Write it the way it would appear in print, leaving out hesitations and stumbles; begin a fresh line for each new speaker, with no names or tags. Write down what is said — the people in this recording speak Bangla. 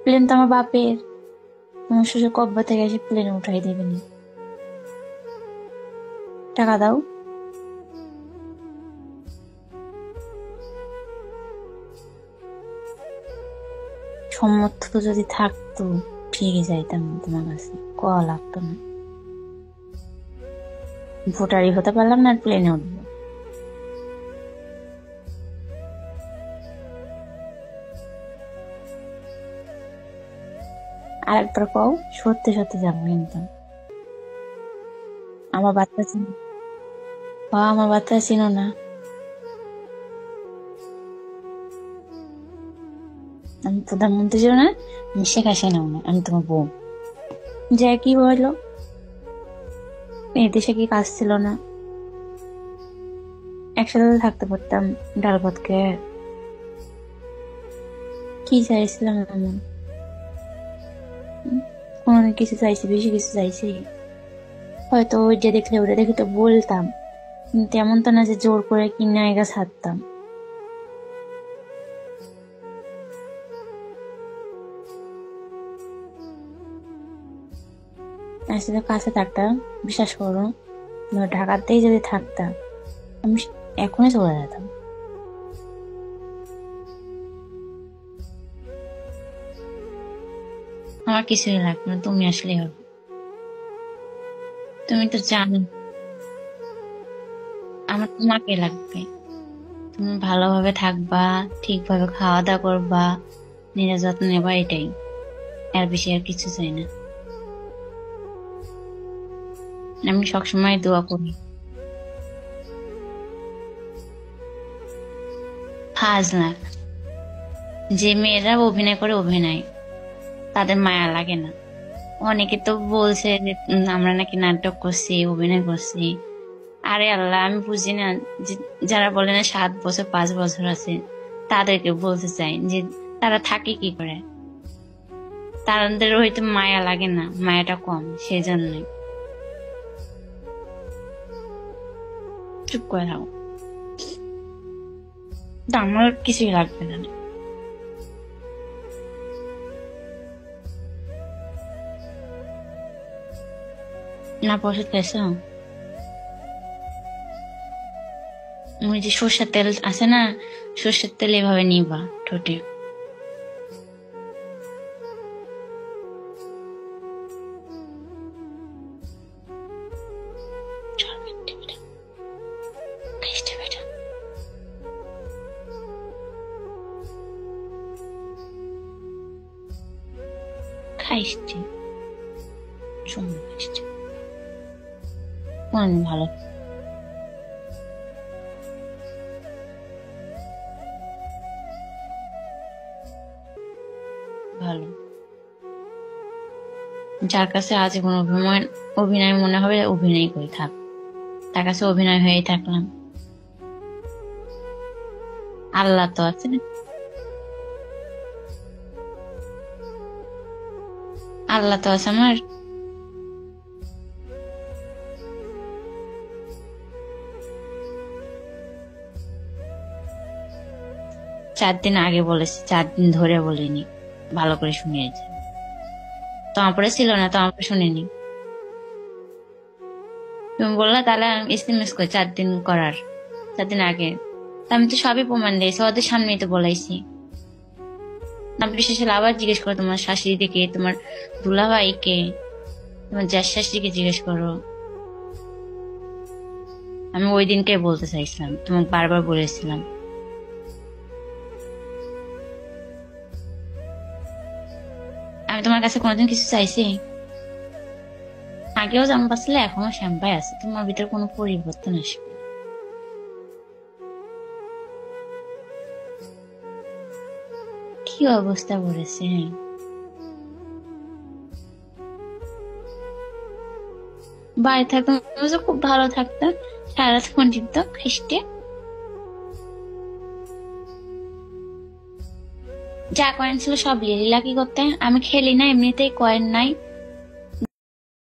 প্লেন তো আমার বাপের, আমার শ্বশুর কব্বা থেকে এসে প্লেনে উঠাই দেবেনি। টাকা দাও। সামর্থ্য তো যদি থাকতো ঠিকই যাইতাম তোমার কাছে, কওয়া লাগতো না। ভোটারই হতে পারলাম না, আর প্লেনে উঠবো। আর একবার কও, সত্যি সত্যি যাবো কিন্তু। আমার বাচ্চা চিনো? আমার বাচ্চা চিনো না? আমি প্রধানমন্ত্রী ছিল না, আমি শেখ হাসিনাও না, আমি তোমার বউ। যে কি বললো, এই দেশে কি কাজ ছিল না? একসাথে থাকতে পারতাম, ডাল ভাত খেয়ে। কি চাইছিলাম এমন? কোনদিন কিছু চাইছি, বেশি কিছু চাইছি? হয়তো ওইটা দেখলে ওটা দেখে তো বলতাম, কিন্তু এমন তো না যে জোর করে কিনে আইগা ছাড়তাম। আসলে কাছে থাকতাম, বিশ্বাস করো, ঢাকাতেই যদি থাকতাম আমি এখনই চলে যেতাম। আমার কিছুই লাগবে না, তুমি আসলেই হবে। তুমি তো জানো আমার তোমাকে লাগবে। তুমি ভালোভাবে থাকবা, ঠিকভাবে খাওয়া দাওয়া করবা, নিজের যত্ন নেবা, এটাই। এর বেশি আর কিছু চাই না। আমি সবসময় দোয়া করি। ফাজলা, যে মেয়েরা অভিনয় করে অভিনয়, তাদের মায়া লাগে না। অনেকে তো বলছে যে আমরা নাকি নাটক করছি, অভিনয় করছি। আরে আল্লাহ, আমি বুঝি না যে যারা বলে না 7 বছর 5 বছর আছে, তাদেরকে বলতে চাই যে তারা থাকে কি করে। তাদের হয়তো মায়া লাগে না, মায়াটা কম, সেই জন্যই। চুপ করে থাকো, আমার কিছুই লাগবে না। না পয়সা পেয়েছ? ওই যে সর্ষের তেল আছে না, সর্ষের তেল এভাবে নিবা ঠোঁটে। খাইছি, খাইছি ভালো। ভালো, যার কাছে আজীবন অভিনয় মনে হবে, অভিনয় করে থাক, তার কাছে অভিনয় হয়েই থাকলাম। আল্লাহ তো আছে, আল্লাহ তো আছে আমার। 4 দিন আগে বলেছি, 4 দিন ধরে বলিনি, ভালো করে শুনিয়েছে। তোমার পরে ছিল না, তোমার পরে শুনিনি। তুমি বললা তাহলে আমি এসএমএস করি 4 দিন করার, 4 দিন আগে। আমি তো সবই প্রমাণ দিয়েছি, ওদের সামনেই তো বলাইছি। না বিশেষ হলে আবার জিজ্ঞেস করো তোমার শাশুড়ি থেকে, তোমার দুলাভাইকে, তোমার জ্যাঠ শাশুড়িকে জিজ্ঞেস করো। আমি ওই দিনকে বলতে চাইছিলাম, তোমাকে বারবার বলেছিলাম। আমি তোমার কাছে কোনোদিন কিছু চাইছি? আগেও জামা পাচ্ছিলে, এখনো শ্যাম্পাই আছে, তোমার ভিতরে কোনো পরিবর্তন আসবে। কি অবস্থা করেছে! বাড়ি থাকতাম খুব ভালো থাকতাম, সারা ফোন টিপতো খ্রিস্টে। যা কয়েন ছিল সব লিলা কি করতে, আমি খেলি না, এমনিতেই কয়েন নাই।